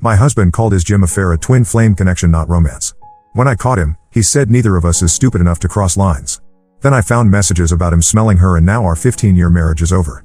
My husband called his gym affair a twin flame connection, not romance. When I caught him, he said neither of us is stupid enough to cross lines. Then I found messages about him smelling her, and now our 15-year marriage is over.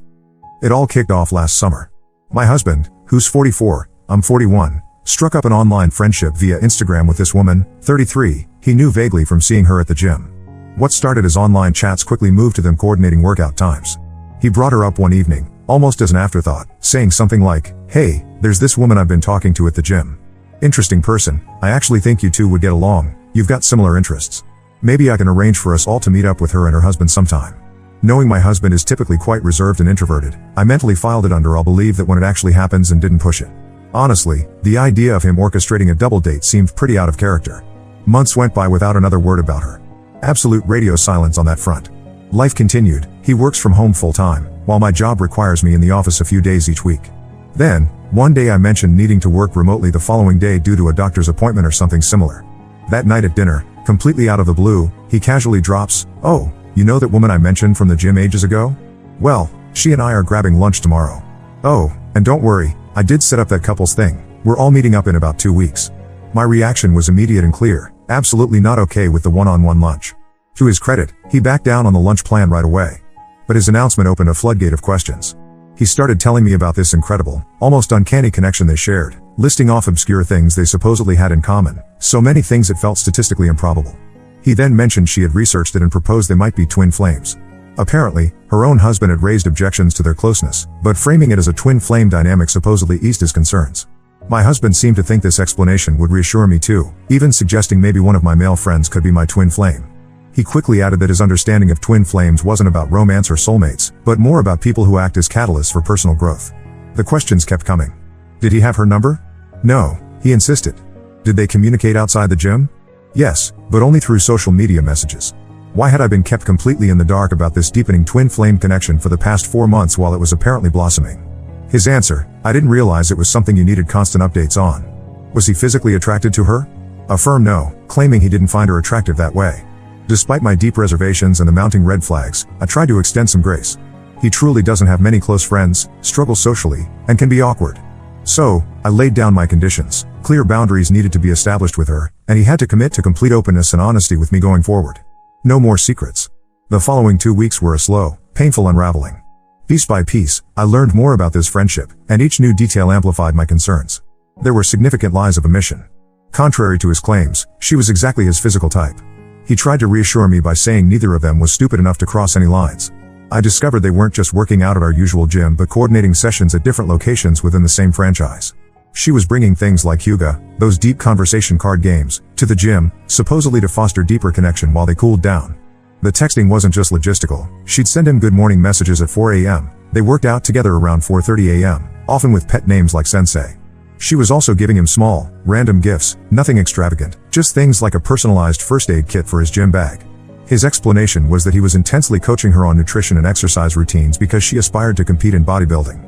It all kicked off last summer. My husband, who's 44, I'm 41, struck up an online friendship via Instagram with this woman, 33, he knew vaguely from seeing her at the gym. What started as online chats quickly moved to them coordinating workout times. He brought her up one evening, almost as an afterthought, saying something like, "Hey, there's this woman I've been talking to at the gym. Interesting person, I actually think you two would get along, you've got similar interests. Maybe I can arrange for us all to meet up with her and her husband sometime." Knowing my husband is typically quite reserved and introverted, I mentally filed it under "I'll believe that when it actually happens" and didn't push it. Honestly, the idea of him orchestrating a double date seemed pretty out of character. Months went by without another word about her. Absolute radio silence on that front. Life continued. He works from home full-time, while my job requires me in the office a few days each week. Then, one day I mentioned needing to work remotely the following day due to a doctor's appointment or something similar. That night at dinner, completely out of the blue, he casually drops, "Oh, you know that woman I mentioned from the gym ages ago? Well, she and I are grabbing lunch tomorrow. Oh, and don't worry, I did set up that couples thing. We're all meeting up in about 2 weeks." My reaction was immediate and clear, absolutely not okay with the one-on-one lunch. To his credit, he backed down on the lunch plan right away. But his announcement opened a floodgate of questions. He started telling me about this incredible, almost uncanny connection they shared, listing off obscure things they supposedly had in common, so many things it felt statistically improbable. He then mentioned she had researched it and proposed they might be twin flames. Apparently, her own husband had raised objections to their closeness, but framing it as a twin flame dynamic supposedly eased his concerns. My husband seemed to think this explanation would reassure me too, even suggesting maybe one of my male friends could be my twin flame. He quickly added that his understanding of twin flames wasn't about romance or soulmates, but more about people who act as catalysts for personal growth. The questions kept coming. Did he have her number? No, he insisted. Did they communicate outside the gym? Yes, but only through social media messages. Why had I been kept completely in the dark about this deepening twin flame connection for the past 4 months while it was apparently blossoming? His answer, "I didn't realize it was something you needed constant updates on." Was he physically attracted to her? A firm no, claiming he didn't find her attractive that way. Despite my deep reservations and the mounting red flags, I tried to extend some grace. He truly doesn't have many close friends, struggles socially, and can be awkward. So, I laid down my conditions. Clear boundaries needed to be established with her, and he had to commit to complete openness and honesty with me going forward. No more secrets. The following 2 weeks were a slow, painful unraveling. Piece by piece, I learned more about this friendship, and each new detail amplified my concerns. There were significant lies of omission. Contrary to his claims, she was exactly his physical type. He tried to reassure me by saying neither of them was stupid enough to cross any lines. I discovered they weren't just working out at our usual gym but coordinating sessions at different locations within the same franchise. She was bringing things like Hyuga, those deep conversation card games, to the gym, supposedly to foster deeper connection while they cooled down. The texting wasn't just logistical. She'd send him good morning messages at 4 a.m. They worked out together around 4:30 a.m., often with pet names like Sensei. She was also giving him small, random gifts, nothing extravagant, just things like a personalized first aid kit for his gym bag. His explanation was that he was intensely coaching her on nutrition and exercise routines because she aspired to compete in bodybuilding.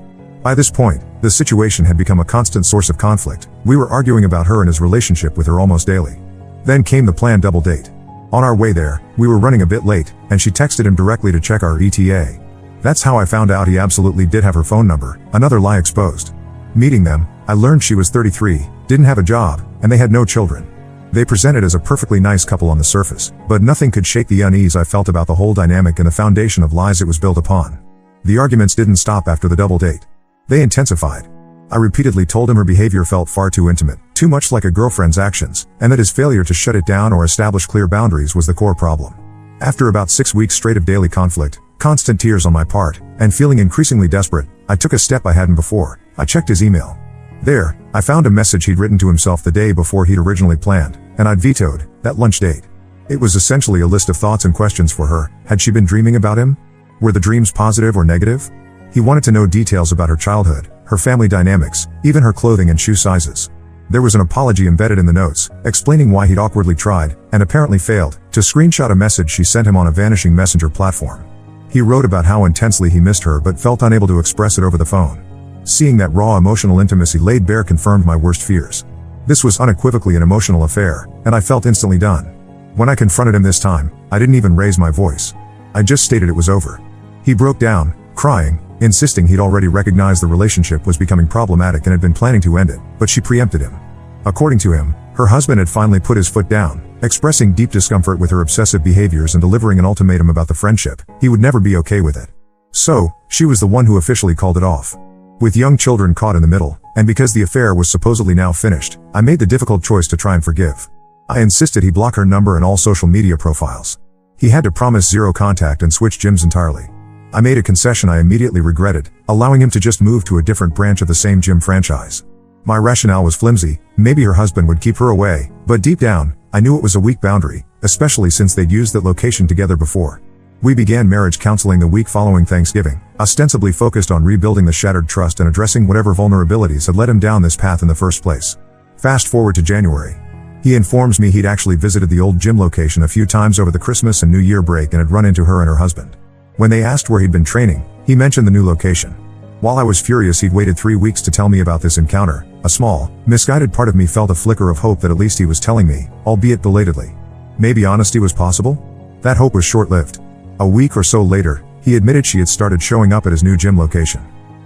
By this point, the situation had become a constant source of conflict. We were arguing about her and his relationship with her almost daily. Then came the planned double date. On our way there, we were running a bit late, and she texted him directly to check our ETA. That's how I found out he absolutely did have her phone number, another lie exposed. Meeting them, I learned she was 33, didn't have a job, and they had no children. They presented as a perfectly nice couple on the surface, but nothing could shake the unease I felt about the whole dynamic and the foundation of lies it was built upon. The arguments didn't stop after the double date. They intensified. I repeatedly told him her behavior felt far too intimate, too much like a girlfriend's actions, and that his failure to shut it down or establish clear boundaries was the core problem. After about 6 weeks straight of daily conflict, constant tears on my part, and feeling increasingly desperate, I took a step I hadn't before. I checked his email. There, I found a message he'd written to himself the day before he'd originally planned, and I'd vetoed that lunch date. It was essentially a list of thoughts and questions for her. Had she been dreaming about him? Were the dreams positive or negative? He wanted to know details about her childhood, her family dynamics, even her clothing and shoe sizes. There was an apology embedded in the notes, explaining why he'd awkwardly tried, and apparently failed, to screenshot a message she sent him on a vanishing messenger platform. He wrote about how intensely he missed her but felt unable to express it over the phone. Seeing that raw emotional intimacy laid bare confirmed my worst fears. This was unequivocally an emotional affair, and I felt instantly done. When I confronted him this time, I didn't even raise my voice. I just stated it was over. He broke down, crying, insisting he'd already recognized the relationship was becoming problematic and had been planning to end it, but she preempted him. According to him, her husband had finally put his foot down, expressing deep discomfort with her obsessive behaviors and delivering an ultimatum about the friendship. He would never be okay with it. So, she was the one who officially called it off. With young children caught in the middle, and because the affair was supposedly now finished, I made the difficult choice to try and forgive. I insisted he block her number and all social media profiles. He had to promise zero contact and switch gyms entirely. I made a concession I immediately regretted, allowing him to just move to a different branch of the same gym franchise. My rationale was flimsy, maybe her husband would keep her away, but deep down, I knew it was a weak boundary, especially since they'd used that location together before. We began marriage counseling the week following Thanksgiving, ostensibly focused on rebuilding the shattered trust and addressing whatever vulnerabilities had led him down this path in the first place. Fast forward to January. He informs me he'd actually visited the old gym location a few times over the Christmas and New Year break and had run into her and her husband. When they asked where he'd been training, he mentioned the new location. While I was furious he'd waited 3 weeks to tell me about this encounter, a small, misguided part of me felt a flicker of hope that at least he was telling me, albeit belatedly. Maybe honesty was possible? That hope was short-lived. A week or so later, he admitted she had started showing up at his new gym location.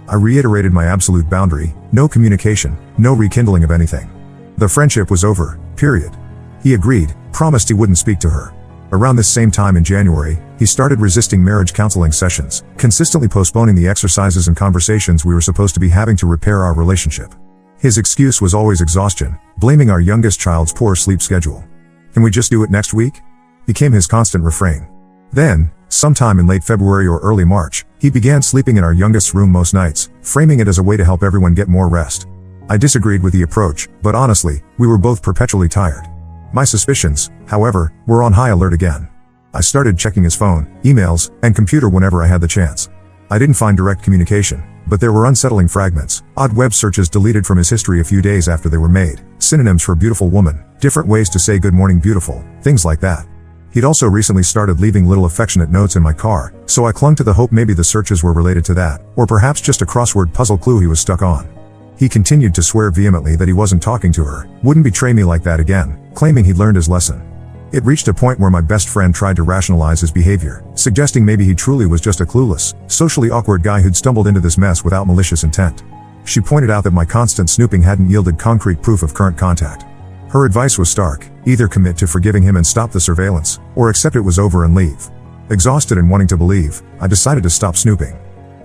I reiterated my absolute boundary, no communication, no rekindling of anything. The friendship was over, period. He agreed, promised he wouldn't speak to her. Around this same time in January, he started resisting marriage counseling sessions, consistently postponing the exercises and conversations we were supposed to be having to repair our relationship. His excuse was always exhaustion, blaming our youngest child's poor sleep schedule. "Can we just do it next week?" became his constant refrain. Then, sometime in late February or early March, he began sleeping in our youngest's room most nights, framing it as a way to help everyone get more rest. I disagreed with the approach, but honestly, we were both perpetually tired. My suspicions, however, were on high alert again. I started checking his phone, emails, and computer whenever I had the chance. I didn't find direct communication, but there were unsettling fragments, odd web searches deleted from his history a few days after they were made, synonyms for beautiful woman, different ways to say good morning beautiful, things like that. He'd also recently started leaving little affectionate notes in my car, so I clung to the hope maybe the searches were related to that, or perhaps just a crossword puzzle clue he was stuck on. He continued to swear vehemently that he wasn't talking to her, wouldn't betray me like that again, claiming he'd learned his lesson. It reached a point where my best friend tried to rationalize his behavior, suggesting maybe he truly was just a clueless, socially awkward guy who'd stumbled into this mess without malicious intent. She pointed out that my constant snooping hadn't yielded concrete proof of current contact. Her advice was stark, either commit to forgiving him and stop the surveillance, or accept it was over and leave. Exhausted and wanting to believe, I decided to stop snooping.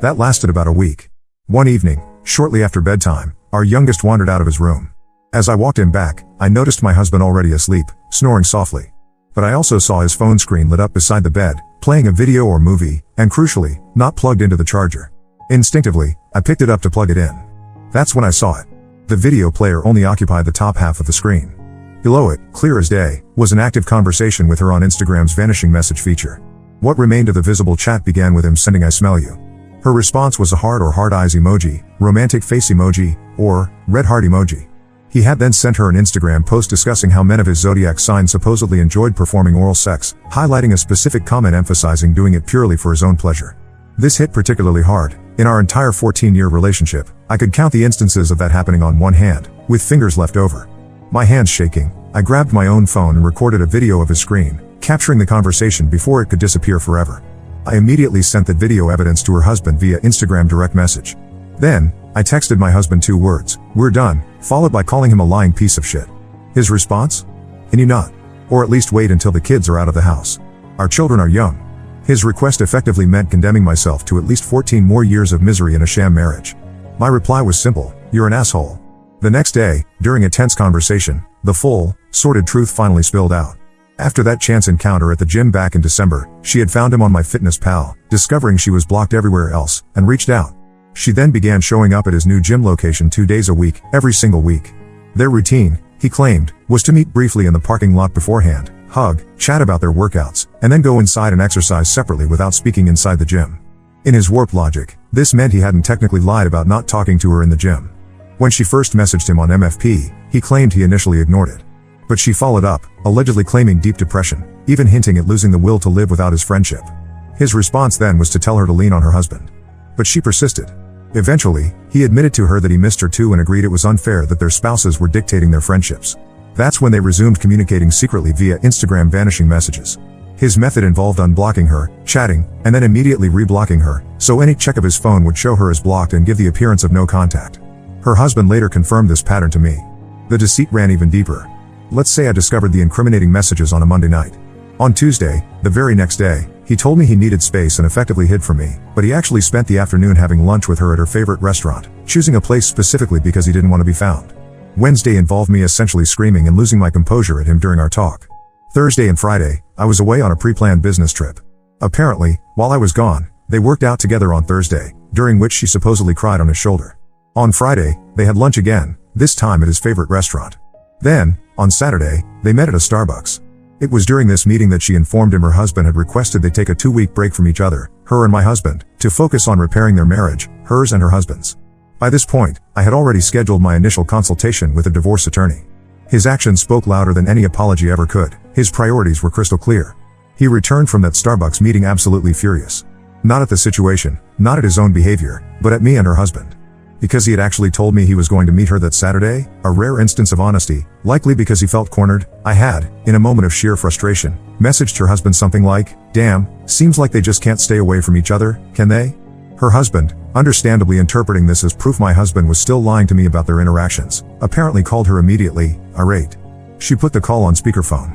That lasted about a week. One evening, shortly after bedtime, our youngest wandered out of his room. As I walked him back, I noticed my husband already asleep, snoring softly. But I also saw his phone screen lit up beside the bed, playing a video or movie, and crucially, not plugged into the charger. Instinctively, I picked it up to plug it in. That's when I saw it. The video player only occupied the top half of the screen. Below it, clear as day, was an active conversation with her on Instagram's vanishing message feature. What remained of the visible chat began with him sending "I smell you." Her response was a heart or hard eyes emoji, romantic face emoji, or red heart emoji. He had then sent her an Instagram post discussing how men of his zodiac sign supposedly enjoyed performing oral sex, highlighting a specific comment emphasizing doing it purely for his own pleasure. This hit particularly hard. In our entire 14-year relationship, I could count the instances of that happening on one hand, with fingers left over. My hands shaking, I grabbed my own phone and recorded a video of his screen, capturing the conversation before it could disappear forever. I immediately sent that video evidence to her husband via Instagram direct message. Then, I texted my husband 2 words, "We're done," followed by calling him a lying piece of shit. His response? "Can you not? Or at least wait until the kids are out of the house. Our children are young." His request effectively meant condemning myself to at least 14 more years of misery in a sham marriage. My reply was simple: "You're an asshole." The next day, during a tense conversation, the full, sordid truth finally spilled out. After that chance encounter at the gym back in December, she had found him on MyFitnessPal, discovering she was blocked everywhere else, and reached out. She then began showing up at his new gym location 2 days a week, every single week. Their routine, he claimed, was to meet briefly in the parking lot beforehand, hug, chat about their workouts, and then go inside and exercise separately without speaking inside the gym. In his warped logic, this meant he hadn't technically lied about not talking to her in the gym. When she first messaged him on MFP, he claimed he initially ignored it. But she followed up, allegedly claiming deep depression, even hinting at losing the will to live without his friendship. His response then was to tell her to lean on her husband. But she persisted. Eventually, he admitted to her that he missed her too and agreed it was unfair that their spouses were dictating their friendships. That's when they resumed communicating secretly via Instagram vanishing messages. His method involved unblocking her, chatting, and then immediately reblocking her, so any check of his phone would show her as blocked and give the appearance of no contact. Her husband later confirmed this pattern to me. The deceit ran even deeper. Let's say I discovered the incriminating messages on a Monday night. On Tuesday, the very next day, he told me he needed space and effectively hid from me, but he actually spent the afternoon having lunch with her at her favorite restaurant, choosing a place specifically because he didn't want to be found. Wednesday involved me essentially screaming and losing my composure at him during our talk. Thursday and Friday, I was away on a pre-planned business trip. Apparently, while I was gone, they worked out together on Thursday, during which she supposedly cried on his shoulder. On Friday, they had lunch again, this time at his favorite restaurant. Then, on Saturday, they met at a Starbucks. It was during this meeting that she informed him her husband had requested they take a 2-week break from each other, her and my husband, to focus on repairing their marriage, hers and her husband's. By this point, I had already scheduled my initial consultation with a divorce attorney. His actions spoke louder than any apology ever could. His priorities were crystal clear. He returned from that Starbucks meeting absolutely furious. Not at the situation, not at his own behavior, but at me and her husband. Because he had actually told me he was going to meet her that Saturday, a rare instance of honesty, likely because he felt cornered, I had, in a moment of sheer frustration, messaged her husband something like, "Damn, seems like they just can't stay away from each other, can they?" Her husband, understandably interpreting this as proof my husband was still lying to me about their interactions, apparently called her immediately, irate. She put the call on speakerphone.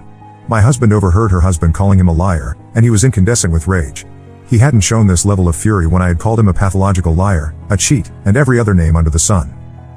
My husband overheard her husband calling him a liar, and he was incandescent with rage. He hadn't shown this level of fury when I had called him a pathological liar, a cheat, and every other name under the sun.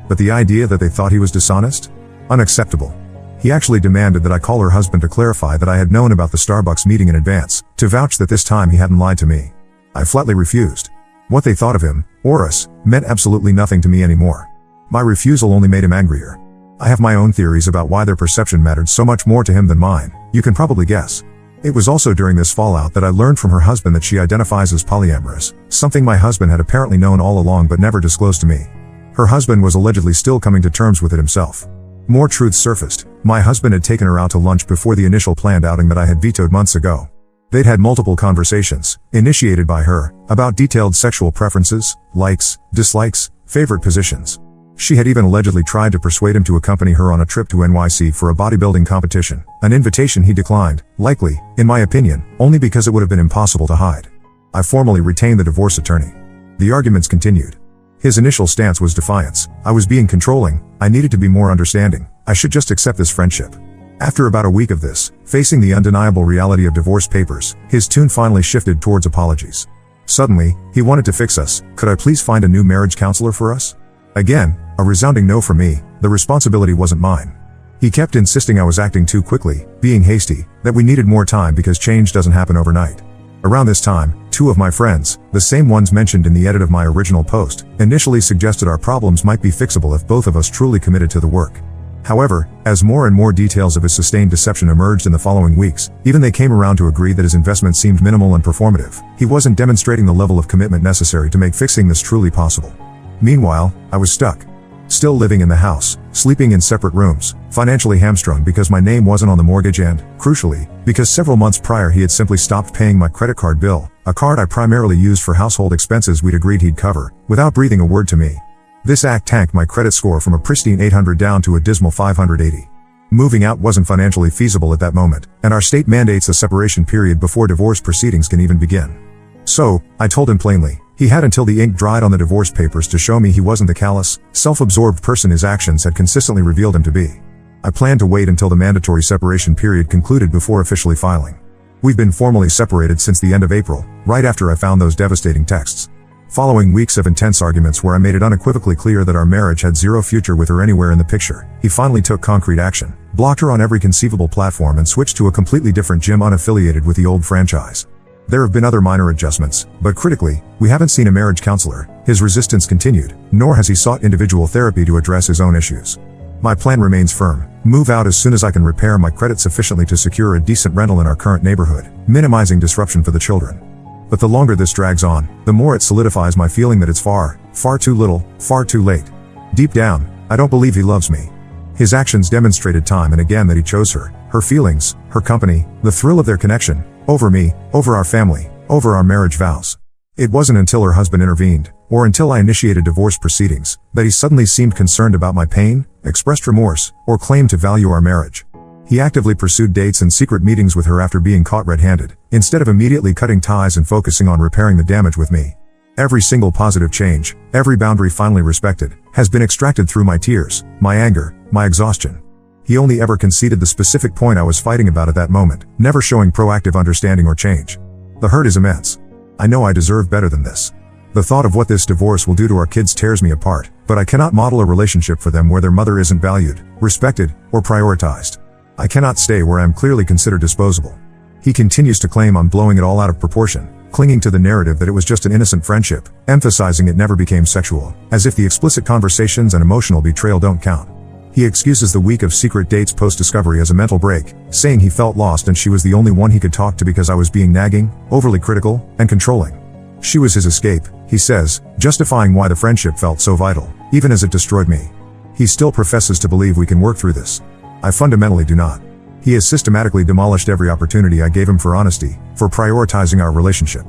But the idea that they thought he was dishonest? Unacceptable. He actually demanded that I call her husband to clarify that I had known about the Starbucks meeting in advance, to vouch that this time he hadn't lied to me. I flatly refused. What they thought of him, or us, meant absolutely nothing to me anymore. My refusal only made him angrier. I have my own theories about why their perception mattered so much more to him than mine, you can probably guess. It was also during this fallout that I learned from her husband that she identifies as polyamorous, something my husband had apparently known all along but never disclosed to me. Her husband was allegedly still coming to terms with it himself. More truths surfaced. My husband had taken her out to lunch before the initial planned outing that I had vetoed months ago. They'd had multiple conversations, initiated by her, about detailed sexual preferences, likes, dislikes, favorite positions. She had even allegedly tried to persuade him to accompany her on a trip to NYC for a bodybuilding competition, an invitation he declined, likely, in my opinion, only because it would have been impossible to hide. I formally retained the divorce attorney. The arguments continued. His initial stance was defiance. I was being controlling, I needed to be more understanding, I should just accept this friendship. After about a week of this, facing the undeniable reality of divorce papers, his tune finally shifted towards apologies. Suddenly, he wanted to fix us. Could I please find a new marriage counselor for us? Again, a resounding no from me. The responsibility wasn't mine. He kept insisting I was acting too quickly, being hasty, that we needed more time because change doesn't happen overnight. Around this time, 2 of my friends, the same ones mentioned in the edit of my original post, initially suggested our problems might be fixable if both of us truly committed to the work. However, as more and more details of his sustained deception emerged in the following weeks, even they came around to agree that his investment seemed minimal and performative. He wasn't demonstrating the level of commitment necessary to make fixing this truly possible. Meanwhile, I was stuck. Still living in the house, sleeping in separate rooms, financially hamstrung because my name wasn't on the mortgage and, crucially, because several months prior he had simply stopped paying my credit card bill, a card I primarily used for household expenses we'd agreed he'd cover, without breathing a word to me. This act tanked my credit score from a pristine 800 down to a dismal 580. Moving out wasn't financially feasible at that moment, and our state mandates a separation period before divorce proceedings can even begin. So, I told him plainly, he had until the ink dried on the divorce papers to show me he wasn't the callous, self-absorbed person his actions had consistently revealed him to be. I planned to wait until the mandatory separation period concluded before officially filing. We've been formally separated since the end of April, right after I found those devastating texts. Following weeks of intense arguments where I made it unequivocally clear that our marriage had zero future with her anywhere in the picture, he finally took concrete action, blocked her on every conceivable platform and switched to a completely different gym unaffiliated with the old franchise. There have been other minor adjustments, but critically, we haven't seen a marriage counselor. His resistance continued, nor has he sought individual therapy to address his own issues. My plan remains firm: move out as soon as I can repair my credit sufficiently to secure a decent rental in our current neighborhood, minimizing disruption for the children. But the longer this drags on, the more it solidifies my feeling that it's far too little, far too late. Deep down, I don't believe he loves me. His actions demonstrated time and again that he chose her feelings, her company, the thrill of their connection, over me, over our family, over our marriage vows. It wasn't until her husband intervened, or until I initiated divorce proceedings, that he suddenly seemed concerned about my pain, expressed remorse, or claimed to value our marriage. He actively pursued dates and secret meetings with her after being caught red-handed, instead of immediately cutting ties and focusing on repairing the damage with me. Every single positive change, every boundary finally respected, has been extracted through my tears, my anger, my exhaustion. He only ever conceded the specific point I was fighting about at that moment, never showing proactive understanding or change. The hurt is immense. I know I deserve better than this. The thought of what this divorce will do to our kids tears me apart, but I cannot model a relationship for them where their mother isn't valued, respected, or prioritized. I cannot stay where I am clearly considered disposable. He continues to claim I'm blowing it all out of proportion, clinging to the narrative that it was just an innocent friendship, emphasizing it never became sexual, as if the explicit conversations and emotional betrayal don't count. He excuses the week of secret dates post-discovery as a mental break, saying he felt lost and she was the only one he could talk to because I was being nagging, overly critical, and controlling. She was his escape, he says, justifying why the friendship felt so vital, even as it destroyed me. He still professes to believe we can work through this. I fundamentally do not. He has systematically demolished every opportunity I gave him for honesty, for prioritizing our relationship.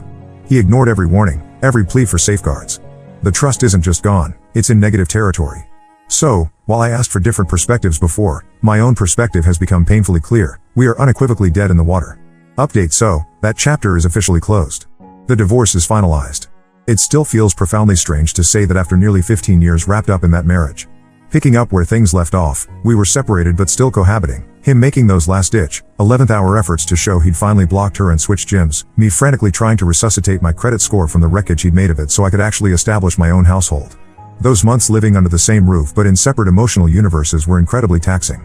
He ignored every warning, every plea for safeguards. The trust isn't just gone, it's in negative territory. So, while I asked for different perspectives before, my own perspective has become painfully clear. We are unequivocally dead in the water. Update: so, that chapter is officially closed. The divorce is finalized. It still feels profoundly strange to say that after nearly 15 years wrapped up in that marriage. Picking up where things left off, we were separated but still cohabiting, him making those last-ditch, 11th-hour efforts to show he'd finally blocked her and switched gyms, me frantically trying to resuscitate my credit score from the wreckage he'd made of it so I could actually establish my own household. Those months living under the same roof but in separate emotional universes were incredibly taxing.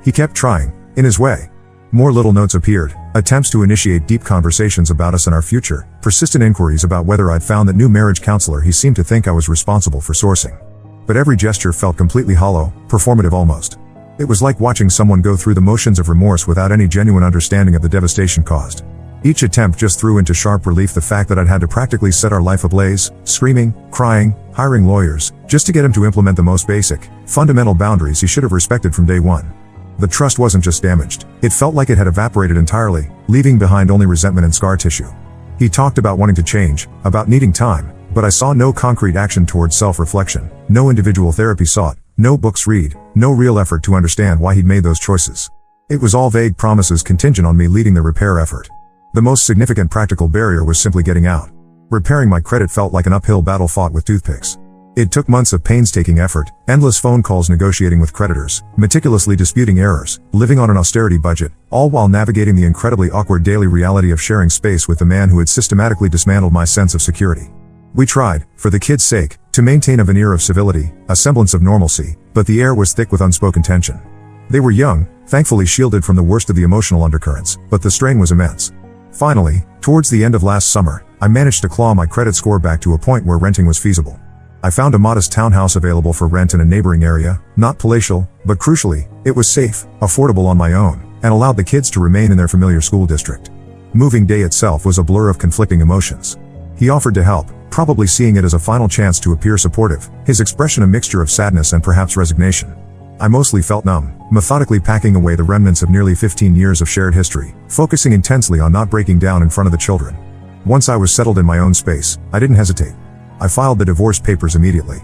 He kept trying, in his way. More little notes appeared, attempts to initiate deep conversations about us and our future, persistent inquiries about whether I'd found that new marriage counselor he seemed to think I was responsible for sourcing. But every gesture felt completely hollow, performative almost. It was like watching someone go through the motions of remorse without any genuine understanding of the devastation caused. Each attempt just threw into sharp relief the fact that I'd had to practically set our life ablaze, screaming, crying, hiring lawyers, just to get him to implement the most basic, fundamental boundaries he should have respected from day one. The trust wasn't just damaged, it felt like it had evaporated entirely, leaving behind only resentment and scar tissue. He talked about wanting to change, about needing time, but I saw no concrete action towards self-reflection, no individual therapy sought, no books read, no real effort to understand why he'd made those choices. It was all vague promises contingent on me leading the repair effort. The most significant practical barrier was simply getting out. Repairing my credit felt like an uphill battle fought with toothpicks. It took months of painstaking effort, endless phone calls negotiating with creditors, meticulously disputing errors, living on an austerity budget, all while navigating the incredibly awkward daily reality of sharing space with the man who had systematically dismantled my sense of security. We tried, for the kids' sake, to maintain a veneer of civility, a semblance of normalcy, but the air was thick with unspoken tension. They were young, thankfully shielded from the worst of the emotional undercurrents, but the strain was immense. Finally, towards the end of last summer, I managed to claw my credit score back to a point where renting was feasible. I found a modest townhouse available for rent in a neighboring area, not palatial, but crucially, it was safe, affordable on my own, and allowed the kids to remain in their familiar school district. Moving day itself was a blur of conflicting emotions. He offered to help, probably seeing it as a final chance to appear supportive, his expression a mixture of sadness and perhaps resignation. I mostly felt numb, methodically packing away the remnants of nearly 15 years of shared history, focusing intensely on not breaking down in front of the children. Once I was settled in my own space, I didn't hesitate. I filed the divorce papers immediately.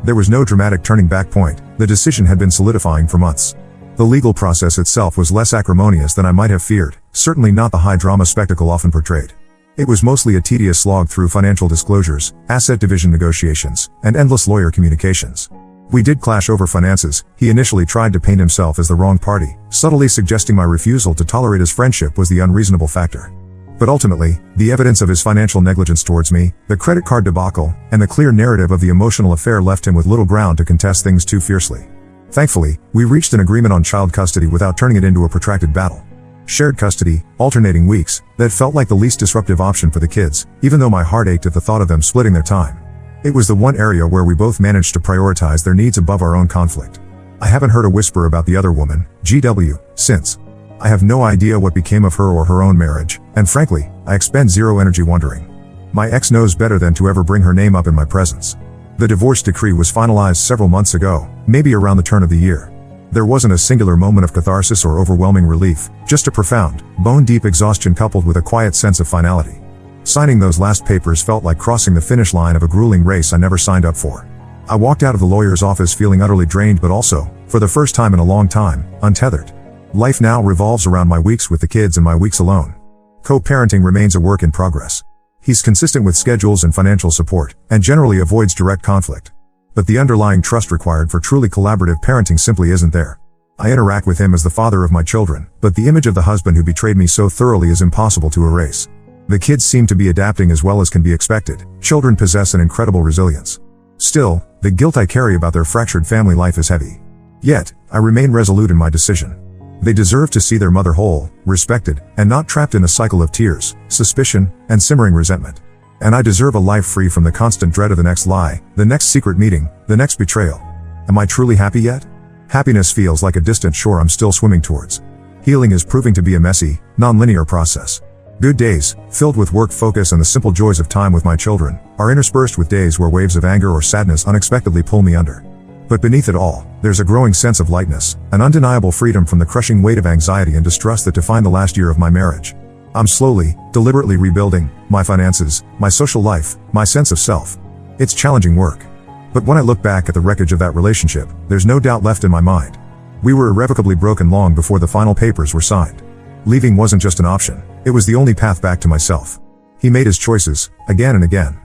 There was no dramatic turning back point, the decision had been solidifying for months. The legal process itself was less acrimonious than I might have feared, certainly not the high-drama spectacle often portrayed. It was mostly a tedious slog through financial disclosures, asset division negotiations, and endless lawyer communications. We did clash over finances. He initially tried to paint himself as the wrong party, subtly suggesting my refusal to tolerate his friendship was the unreasonable factor. But ultimately, the evidence of his financial negligence towards me, the credit card debacle, and the clear narrative of the emotional affair left him with little ground to contest things too fiercely. Thankfully, we reached an agreement on child custody without turning it into a protracted battle. Shared custody, alternating weeks, that felt like the least disruptive option for the kids, even though my heart ached at the thought of them splitting their time. It was the one area where we both managed to prioritize their needs above our own conflict. I haven't heard a whisper about the other woman, GW, since. I have no idea what became of her or her own marriage, and frankly, I expend zero energy wondering. My ex knows better than to ever bring her name up in my presence. The divorce decree was finalized several months ago, maybe around the turn of the year. There wasn't a singular moment of catharsis or overwhelming relief, just a profound, bone-deep exhaustion coupled with a quiet sense of finality. Signing those last papers felt like crossing the finish line of a grueling race I never signed up for. I walked out of the lawyer's office feeling utterly drained but also, for the first time in a long time, untethered. Life now revolves around my weeks with the kids and my weeks alone. Co-parenting remains a work in progress. He's consistent with schedules and financial support, and generally avoids direct conflict. But the underlying trust required for truly collaborative parenting simply isn't there. I interact with him as the father of my children, but the image of the husband who betrayed me so thoroughly is impossible to erase. The kids seem to be adapting as well as can be expected. Children possess an incredible resilience. Still, the guilt I carry about their fractured family life is heavy. Yet, I remain resolute in my decision. They deserve to see their mother whole, respected, and not trapped in a cycle of tears, suspicion, and simmering resentment. And I deserve a life free from the constant dread of the next lie, the next secret meeting, the next betrayal. Am I truly happy yet? Happiness feels like a distant shore I'm still swimming towards. Healing is proving to be a messy, non-linear process. Good days, filled with work focus and the simple joys of time with my children, are interspersed with days where waves of anger or sadness unexpectedly pull me under. But beneath it all, there's a growing sense of lightness, an undeniable freedom from the crushing weight of anxiety and distrust that defined the last year of my marriage. I'm slowly, deliberately rebuilding my finances, my social life, my sense of self. It's challenging work. But when I look back at the wreckage of that relationship, there's no doubt left in my mind. We were irrevocably broken long before the final papers were signed. Leaving wasn't just an option, it was the only path back to myself. He made his choices, again and again.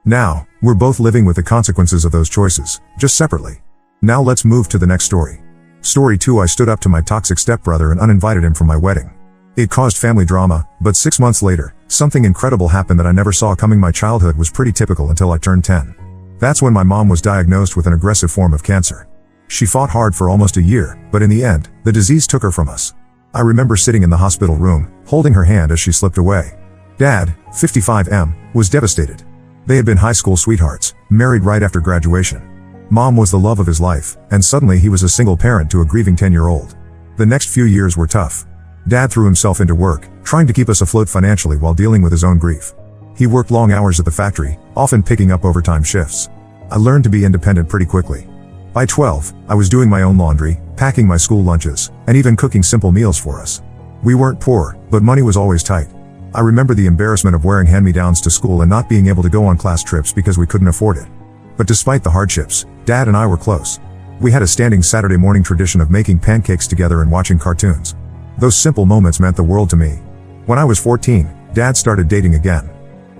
Now, we're both living with the consequences of those choices, just separately. Now let's move to the next story. Story 2. I stood up to my toxic stepbrother and uninvited him from my wedding. It caused family drama, but 6 months later, something incredible happened that I never saw coming. My childhood was pretty typical until I turned 10. That's when my mom was diagnosed with an aggressive form of cancer. She fought hard for almost a year, but in the end, the disease took her from us. I remember sitting in the hospital room, holding her hand as she slipped away. Dad, 55M, was devastated. They had been high school sweethearts, married right after graduation. Mom was the love of his life, and suddenly he was a single parent to a grieving 10-year-old. The next few years were tough. Dad threw himself into work, trying to keep us afloat financially while dealing with his own grief. He worked long hours at the factory, often picking up overtime shifts. I learned to be independent pretty quickly. By 12, I was doing my own laundry, packing my school lunches, and even cooking simple meals for us. We weren't poor, but money was always tight. I remember the embarrassment of wearing hand-me-downs to school and not being able to go on class trips because we couldn't afford it. But despite the hardships, Dad and I were close. We had a standing Saturday morning tradition of making pancakes together and watching cartoons. Those simple moments meant the world to me. When I was 14, Dad started dating again.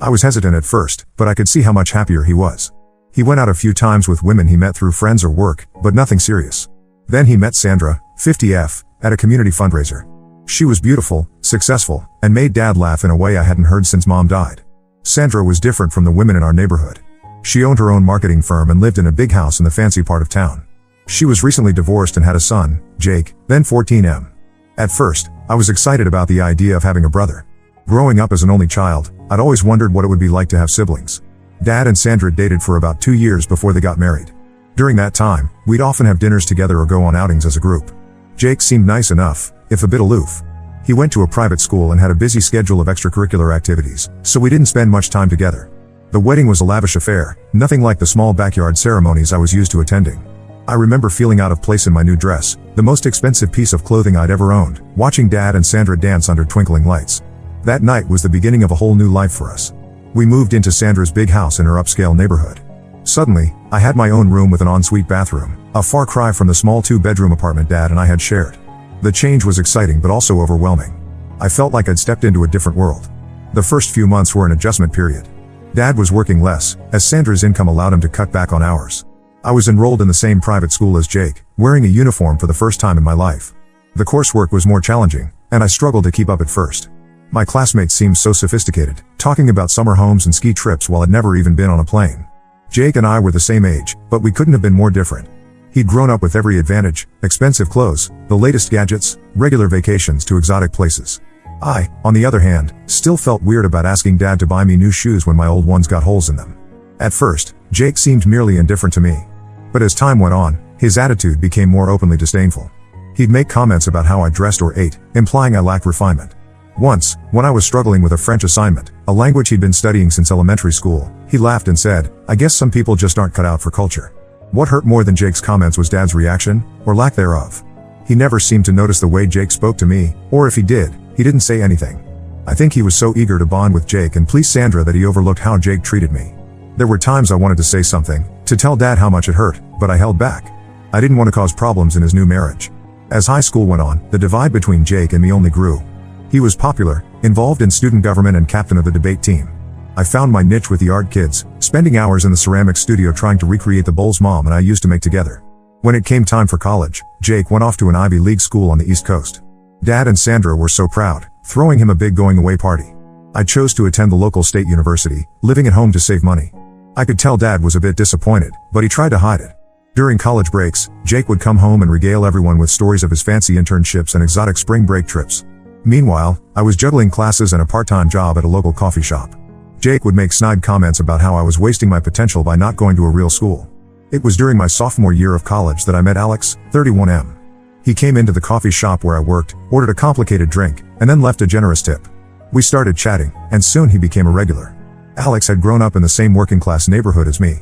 I was hesitant at first, but I could see how much happier he was. He went out a few times with women he met through friends or work, but nothing serious. Then he met Sandra, 50F, at a community fundraiser. She was beautiful, successful, and made Dad laugh in a way I hadn't heard since Mom died. Sandra was different from the women in our neighborhood. She owned her own marketing firm and lived in a big house in the fancy part of town. She was recently divorced and had a son, Jake, then 14M. At first, I was excited about the idea of having a brother. Growing up as an only child, I'd always wondered what it would be like to have siblings. Dad and Sandra dated for about 2 years before they got married. During that time, we'd often have dinners together or go on outings as a group. Jake seemed nice enough, if a bit aloof. He went to a private school and had a busy schedule of extracurricular activities, so we didn't spend much time together. The wedding was a lavish affair, nothing like the small backyard ceremonies I was used to attending. I remember feeling out of place in my new dress, the most expensive piece of clothing I'd ever owned, watching Dad and Sandra dance under twinkling lights. That night was the beginning of a whole new life for us. We moved into Sandra's big house in her upscale neighborhood. Suddenly, I had my own room with an ensuite bathroom, a far cry from the small 2-bedroom apartment Dad and I had shared. The change was exciting but also overwhelming. I felt like I'd stepped into a different world. The first few months were an adjustment period. Dad was working less, as Sandra's income allowed him to cut back on hours. I was enrolled in the same private school as Jake, wearing a uniform for the first time in my life. The coursework was more challenging, and I struggled to keep up at first. My classmates seemed so sophisticated, talking about summer homes and ski trips while I'd never even been on a plane. Jake and I were the same age, but we couldn't have been more different. He'd grown up with every advantage, expensive clothes, the latest gadgets, regular vacations to exotic places. I, on the other hand, still felt weird about asking Dad to buy me new shoes when my old ones got holes in them. At first, Jake seemed merely indifferent to me. But as time went on, his attitude became more openly disdainful. He'd make comments about how I dressed or ate, implying I lacked refinement. Once, when I was struggling with a French assignment, a language he'd been studying since elementary school, he laughed and said, "I guess some people just aren't cut out for culture." What hurt more than Jake's comments was Dad's reaction, or lack thereof. He never seemed to notice the way Jake spoke to me, or if he did, he didn't say anything. I think he was so eager to bond with Jake and please Sandra that he overlooked how Jake treated me. There were times I wanted to say something, to tell Dad how much it hurt, but I held back. I didn't want to cause problems in his new marriage. As high school went on, the divide between Jake and me only grew. He was popular, involved in student government and captain of the debate team. I found my niche with the art kids, spending hours in the ceramics studio trying to recreate the bowls Mom and I used to make together. When it came time for college, Jake went off to an Ivy League school on the East Coast. Dad and Sandra were so proud, throwing him a big going-away party. I chose to attend the local state university, living at home to save money. I could tell Dad was a bit disappointed, but he tried to hide it. During college breaks, Jake would come home and regale everyone with stories of his fancy internships and exotic spring break trips. Meanwhile, I was juggling classes and a part-time job at a local coffee shop. Jake would make snide comments about how I was wasting my potential by not going to a real school. It was during my sophomore year of college that I met Alex, 31M. He came into the coffee shop where I worked, ordered a complicated drink, and then left a generous tip. We started chatting, and soon he became a regular. Alex had grown up in the same working-class neighborhood as me.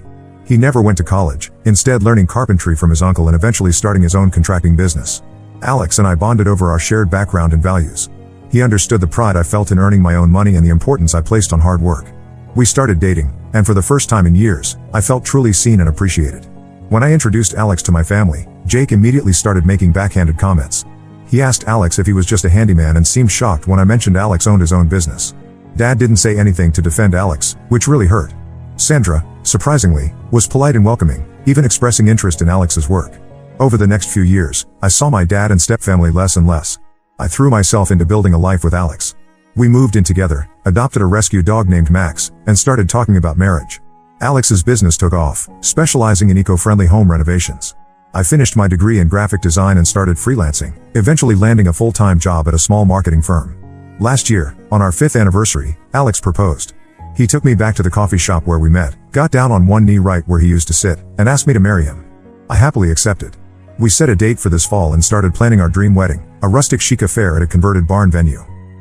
He never went to college, instead learning carpentry from his uncle and eventually starting his own contracting business. Alex and I bonded over our shared background and values. He understood the pride I felt in earning my own money and the importance I placed on hard work. We started dating, and for the first time in years, I felt truly seen and appreciated. When I introduced Alex to my family, Jake immediately started making backhanded comments. He asked Alex if he was just a handyman and seemed shocked when I mentioned Alex owned his own business. Dad didn't say anything to defend Alex, which really hurt. Sandra, surprisingly, was polite and welcoming, even expressing interest in Alex's work. Over the next few years, I saw my dad and stepfamily less and less. I threw myself into building a life with Alex. We moved in together, adopted a rescue dog named Max, and started talking about marriage. Alex's business took off, specializing in eco-friendly home renovations. I finished my degree in graphic design and started freelancing, eventually landing a full-time job at a small marketing firm. Last year, on our 5th anniversary, Alex proposed. He took me back to the coffee shop where we met, got down on one knee right where he used to sit, and asked me to marry him. I happily accepted. We set a date for this fall and started planning our dream wedding, a rustic chic affair at a converted barn venue.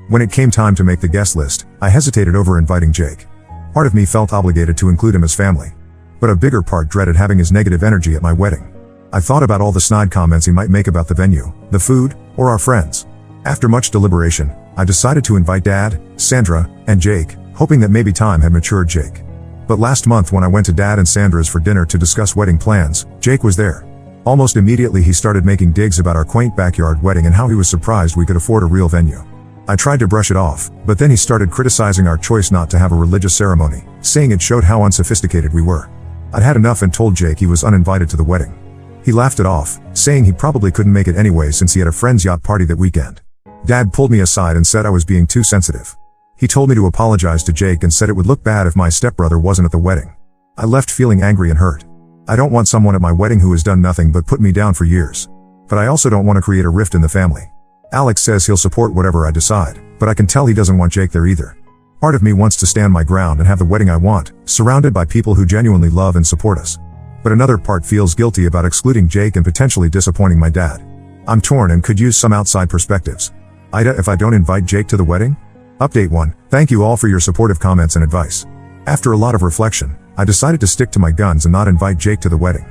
When it came time to make the guest list, I hesitated over inviting Jake. Part of me felt obligated to include him as family. But a bigger part dreaded having his negative energy at my wedding. I thought about all the snide comments he might make about the venue, the food, or our friends. After much deliberation, I decided to invite Dad, Sandra, and Jake, hoping that maybe time had matured Jake. But last month when I went to Dad and Sandra's for dinner to discuss wedding plans, Jake was there. Almost immediately he started making digs about our quaint backyard wedding and how he was surprised we could afford a real venue. I tried to brush it off, but then he started criticizing our choice not to have a religious ceremony, saying it showed how unsophisticated we were. I'd had enough and told Jake he was uninvited to the wedding. He laughed it off, saying he probably couldn't make it anyway since he had a friend's yacht party that weekend. Dad pulled me aside and said I was being too sensitive. He told me to apologize to Jake and said it would look bad if my stepbrother wasn't at the wedding. I left feeling angry and hurt. I don't want someone at my wedding who has done nothing but put me down for years. But I also don't want to create a rift in the family. Alex says he'll support whatever I decide, but I can tell he doesn't want Jake there either. Part of me wants to stand my ground and have the wedding I want, surrounded by people who genuinely love and support us. But another part feels guilty about excluding Jake and potentially disappointing my dad. I'm torn and could use some outside perspectives. Ida, if I don't invite Jake to the wedding? Update 1. Thank you all for your supportive comments and advice. After a lot of reflection, I decided to stick to my guns and not invite Jake to the wedding.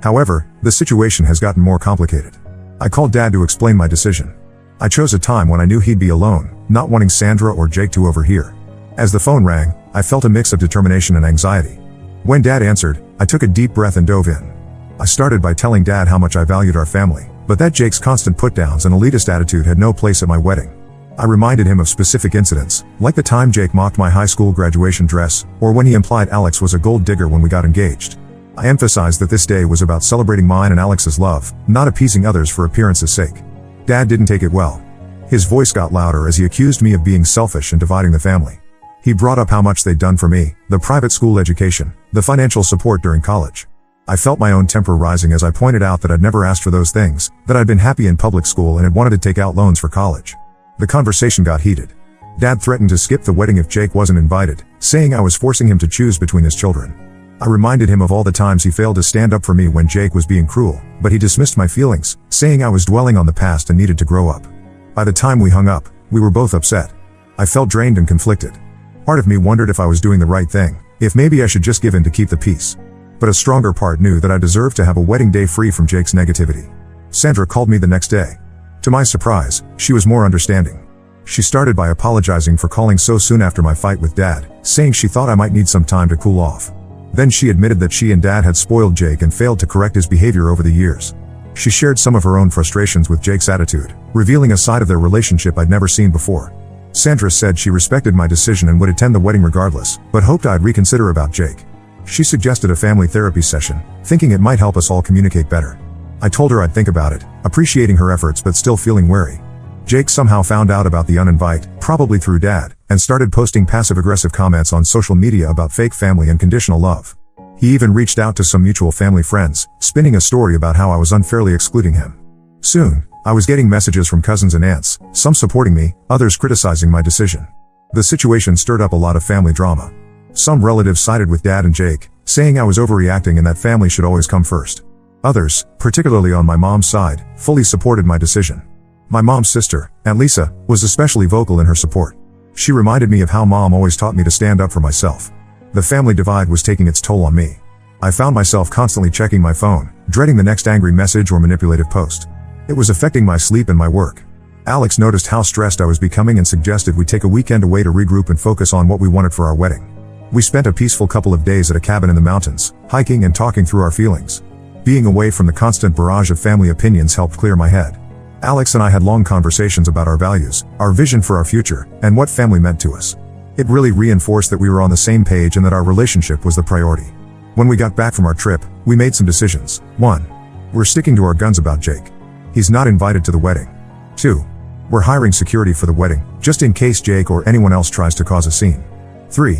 However, the situation has gotten more complicated. I called Dad to explain my decision. I chose a time when I knew he'd be alone, not wanting Sandra or Jake to overhear. As the phone rang, I felt a mix of determination and anxiety. When Dad answered, I took a deep breath and dove in. I started by telling Dad how much I valued our family, but that Jake's constant put-downs and elitist attitude had no place at my wedding. I reminded him of specific incidents, like the time Jake mocked my high school graduation dress, or when he implied Alex was a gold digger when we got engaged. I emphasized that this day was about celebrating mine and Alex's love, not appeasing others for appearance's sake. Dad didn't take it well. His voice got louder as he accused me of being selfish and dividing the family. He brought up how much they'd done for me, the private school education, the financial support during college. I felt my own temper rising as I pointed out that I'd never asked for those things, that I'd been happy in public school and had wanted to take out loans for college. The conversation got heated. Dad threatened to skip the wedding if Jake wasn't invited, saying I was forcing him to choose between his children. I reminded him of all the times he failed to stand up for me when Jake was being cruel, but he dismissed my feelings, saying I was dwelling on the past and needed to grow up. By the time we hung up, we were both upset. I felt drained and conflicted. Part of me wondered if I was doing the right thing, if maybe I should just give in to keep the peace. But a stronger part knew that I deserved to have a wedding day free from Jake's negativity. Sandra called me the next day. To my surprise, she was more understanding. She started by apologizing for calling so soon after my fight with Dad, saying she thought I might need some time to cool off. Then she admitted that she and Dad had spoiled Jake and failed to correct his behavior over the years. She shared some of her own frustrations with Jake's attitude, revealing a side of their relationship I'd never seen before. Sandra said she respected my decision and would attend the wedding regardless, but hoped I'd reconsider about Jake. She suggested a family therapy session, thinking it might help us all communicate better. I told her I'd think about it, appreciating her efforts but still feeling wary. Jake somehow found out about the uninvite, probably through Dad, and started posting passive-aggressive comments on social media about fake family and conditional love. He even reached out to some mutual family friends, spinning a story about how I was unfairly excluding him. Soon, I was getting messages from cousins and aunts, some supporting me, others criticizing my decision. The situation stirred up a lot of family drama. Some relatives sided with Dad and Jake, saying I was overreacting and that family should always come first. Others, particularly on my mom's side, fully supported my decision. My mom's sister, Aunt Lisa, was especially vocal in her support. She reminded me of how Mom always taught me to stand up for myself. The family divide was taking its toll on me. I found myself constantly checking my phone, dreading the next angry message or manipulative post. It was affecting my sleep and my work. Alex noticed how stressed I was becoming and suggested we take a weekend away to regroup and focus on what we wanted for our wedding. We spent a peaceful couple of days at a cabin in the mountains, hiking and talking through our feelings. Being away from the constant barrage of family opinions helped clear my head. Alex and I had long conversations about our values, our vision for our future, and what family meant to us. It really reinforced that we were on the same page and that our relationship was the priority. When we got back from our trip, we made some decisions. 1. We're sticking to our guns about Jake. He's not invited to the wedding. 2. We're hiring security for the wedding, just in case Jake or anyone else tries to cause a scene. 3.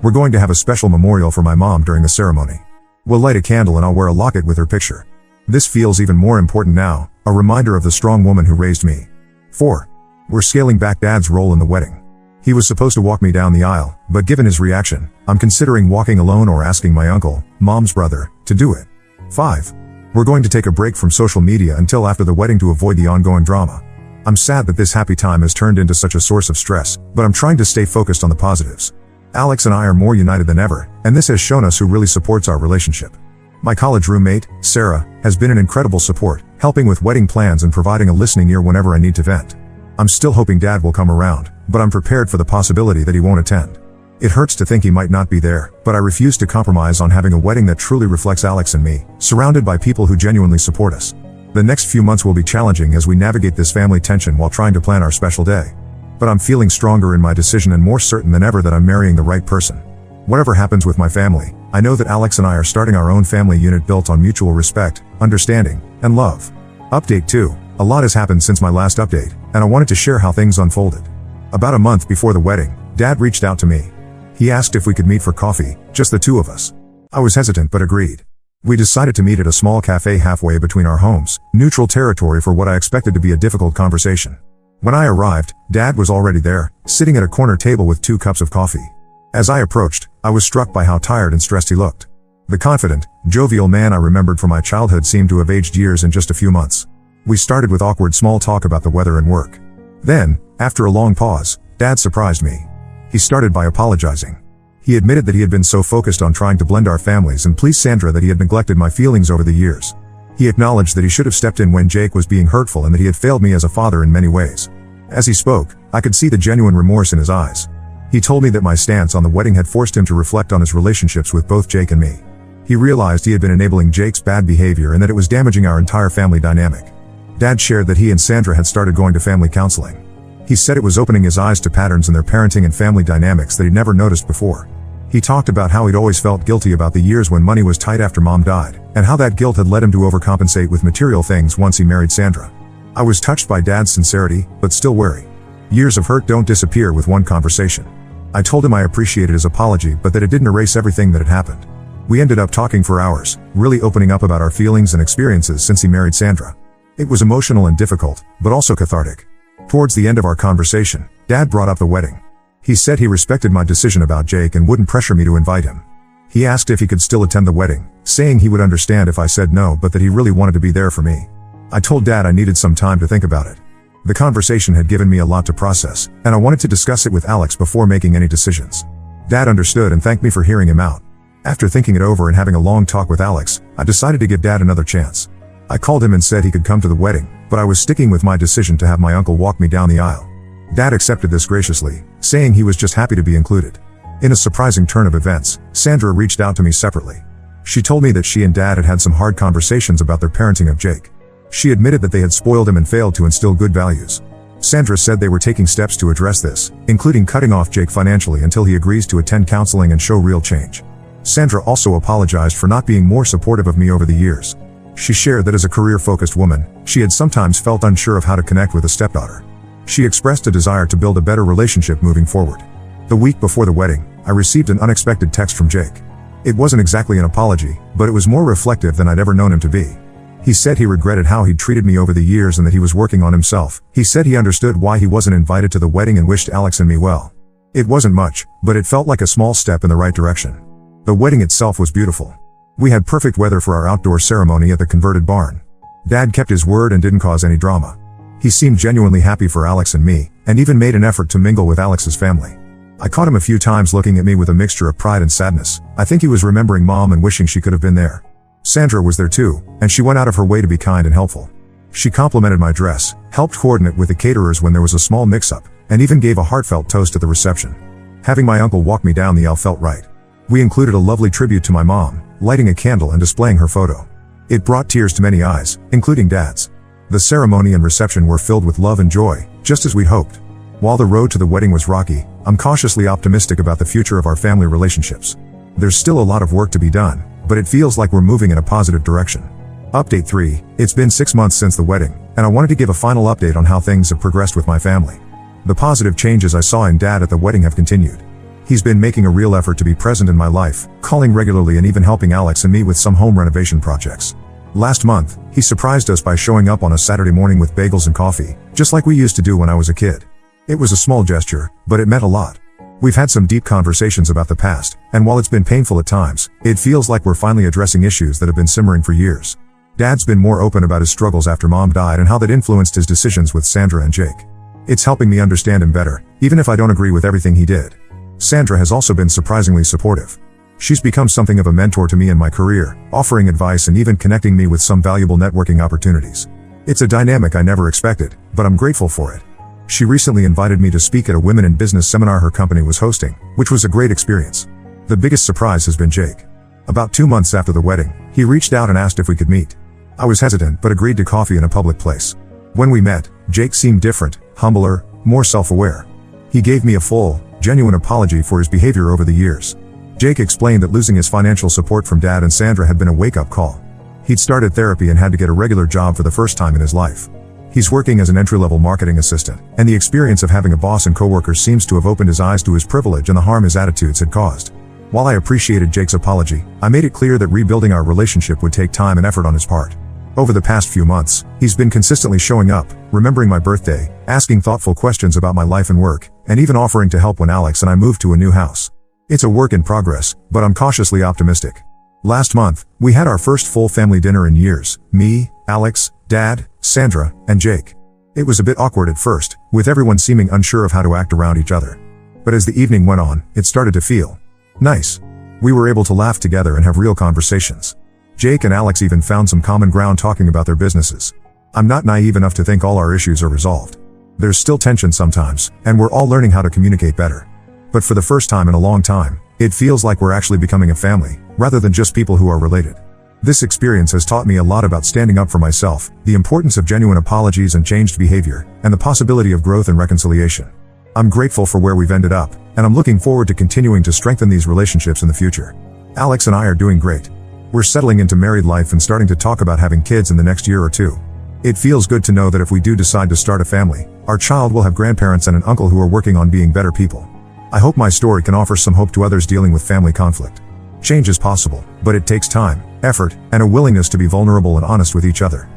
We're going to have a special memorial for my mom during the ceremony. We'll light a candle and I'll wear a locket with her picture. This feels even more important now, a reminder of the strong woman who raised me. 4. We're scaling back Dad's role in the wedding. He was supposed to walk me down the aisle, but given his reaction, I'm considering walking alone or asking my uncle, Mom's brother, to do it. 5. We're going to take a break from social media until after the wedding to avoid the ongoing drama. I'm sad that this happy time has turned into such a source of stress, but I'm trying to stay focused on the positives. Alex and I are more united than ever, and this has shown us who really supports our relationship. My college roommate, Sarah, has been an incredible support, helping with wedding plans and providing a listening ear whenever I need to vent. I'm still hoping Dad will come around, but I'm prepared for the possibility that he won't attend. It hurts to think he might not be there, but I refuse to compromise on having a wedding that truly reflects Alex and me, surrounded by people who genuinely support us. The next few months will be challenging as we navigate this family tension while trying to plan our special day. But I'm feeling stronger in my decision and more certain than ever that I'm marrying the right person. Whatever happens with my family, I know that Alex and I are starting our own family unit built on mutual respect, understanding, and love. Update 2. A lot has happened since my last update, and I wanted to share how things unfolded. About a month before the wedding, Dad reached out to me. He asked if we could meet for coffee, just the two of us. I was hesitant but agreed. We decided to meet at a small cafe halfway between our homes, neutral territory for what I expected to be a difficult conversation. When I arrived, Dad was already there, sitting at a corner table with 2 cups of coffee. As I approached, I was struck by how tired and stressed he looked. The confident, jovial man I remembered from my childhood seemed to have aged years in just a few months. We started with awkward small talk about the weather and work. Then, after a long pause, Dad surprised me. He started by apologizing. He admitted that he had been so focused on trying to blend our families and please Sandra that he had neglected my feelings over the years. He acknowledged that he should have stepped in when Jake was being hurtful and that he had failed me as a father in many ways. As he spoke, I could see the genuine remorse in his eyes. He told me that my stance on the wedding had forced him to reflect on his relationships with both Jake and me. He realized he had been enabling Jake's bad behavior and that it was damaging our entire family dynamic. Dad shared that he and Sandra had started going to family counseling. He said it was opening his eyes to patterns in their parenting and family dynamics that he'd never noticed before. He talked about how he'd always felt guilty about the years when money was tight after Mom died, and how that guilt had led him to overcompensate with material things once he married Sandra. I was touched by Dad's sincerity, but still wary. Years of hurt don't disappear with one conversation. I told him I appreciated his apology but that it didn't erase everything that had happened. We ended up talking for hours, really opening up about our feelings and experiences since he married Sandra. It was emotional and difficult, but also cathartic. Towards the end of our conversation, Dad brought up the wedding. He said he respected my decision about Jake and wouldn't pressure me to invite him. He asked if he could still attend the wedding, saying he would understand if I said no but that he really wanted to be there for me. I told Dad I needed some time to think about it. The conversation had given me a lot to process, and I wanted to discuss it with Alex before making any decisions. Dad understood and thanked me for hearing him out. After thinking it over and having a long talk with Alex, I decided to give Dad another chance. I called him and said he could come to the wedding, but I was sticking with my decision to have my uncle walk me down the aisle. Dad accepted this graciously, saying he was just happy to be included. In a surprising turn of events, Sandra reached out to me separately. She told me that she and Dad had had some hard conversations about their parenting of Jake. She admitted that they had spoiled him and failed to instill good values. Sandra said they were taking steps to address this, including cutting off Jake financially until he agrees to attend counseling and show real change. Sandra also apologized for not being more supportive of me over the years. She shared that as a career-focused woman, she had sometimes felt unsure of how to connect with a stepdaughter. She expressed a desire to build a better relationship moving forward. The week before the wedding, I received an unexpected text from Jake. It wasn't exactly an apology, but it was more reflective than I'd ever known him to be. He said he regretted how he'd treated me over the years and that he was working on himself. He said he understood why he wasn't invited to the wedding and wished Alex and me well. It wasn't much, but it felt like a small step in the right direction. The wedding itself was beautiful. We had perfect weather for our outdoor ceremony at the converted barn. Dad kept his word and didn't cause any drama. He seemed genuinely happy for Alex and me, and even made an effort to mingle with Alex's family. I caught him a few times looking at me with a mixture of pride and sadness. I think he was remembering Mom and wishing she could have been there. Sandra was there too, and she went out of her way to be kind and helpful. She complimented my dress, helped coordinate with the caterers when there was a small mix-up, and even gave a heartfelt toast at the reception. Having my uncle walk me down the aisle felt right. We included a lovely tribute to my mom, lighting a candle and displaying her photo. It brought tears to many eyes, including Dad's. The ceremony and reception were filled with love and joy, just as we'd hoped. While the road to the wedding was rocky, I'm cautiously optimistic about the future of our family relationships. There's still a lot of work to be done, but it feels like we're moving in a positive direction. Update 3. It's been 6 months since the wedding, and I wanted to give a final update on how things have progressed with my family. The positive changes I saw in Dad at the wedding have continued. He's been making a real effort to be present in my life, calling regularly and even helping Alex and me with some home renovation projects. Last month, he surprised us by showing up on a Saturday morning with bagels and coffee, just like we used to do when I was a kid. It was a small gesture, but it meant a lot. We've had some deep conversations about the past, and while it's been painful at times, it feels like we're finally addressing issues that have been simmering for years. Dad's been more open about his struggles after Mom died and how that influenced his decisions with Sandra and Jake. It's helping me understand him better, even if I don't agree with everything he did. Sandra has also been surprisingly supportive. She's become something of a mentor to me in my career, offering advice and even connecting me with some valuable networking opportunities. It's a dynamic I never expected, but I'm grateful for it. She recently invited me to speak at a women in business seminar her company was hosting, which was a great experience. The biggest surprise has been Jake. About 2 months after the wedding, he reached out and asked if we could meet. I was hesitant but agreed to coffee in a public place. When we met, Jake seemed different, humbler, more self-aware. He gave me a full, genuine apology for his behavior over the years. Jake explained that losing his financial support from Dad and Sandra had been a wake-up call. He'd started therapy and had to get a regular job for the first time in his life. He's working as an entry-level marketing assistant, and the experience of having a boss and coworkers seems to have opened his eyes to his privilege and the harm his attitudes had caused. While I appreciated Jake's apology, I made it clear that rebuilding our relationship would take time and effort on his part. Over the past few months, he's been consistently showing up, remembering my birthday, asking thoughtful questions about my life and work, and even offering to help when Alex and I moved to a new house. It's a work in progress, but I'm cautiously optimistic. Last month, we had our first full family dinner in years, me, Alex, Dad, Sandra, and Jake. It was a bit awkward at first, with everyone seeming unsure of how to act around each other. But as the evening went on, it started to feel nice. We were able to laugh together and have real conversations. Jake and Alex even found some common ground talking about their businesses. I'm not naive enough to think all our issues are resolved. There's still tension sometimes, and we're all learning how to communicate better. But for the first time in a long time, it feels like we're actually becoming a family, rather than just people who are related. This experience has taught me a lot about standing up for myself, the importance of genuine apologies and changed behavior, and the possibility of growth and reconciliation. I'm grateful for where we've ended up, and I'm looking forward to continuing to strengthen these relationships in the future. Alex and I are doing great. We're settling into married life and starting to talk about having kids in the next year or two. It feels good to know that if we do decide to start a family, our child will have grandparents and an uncle who are working on being better people. I hope my story can offer some hope to others dealing with family conflict. Change is possible, but it takes time, effort, and a willingness to be vulnerable and honest with each other.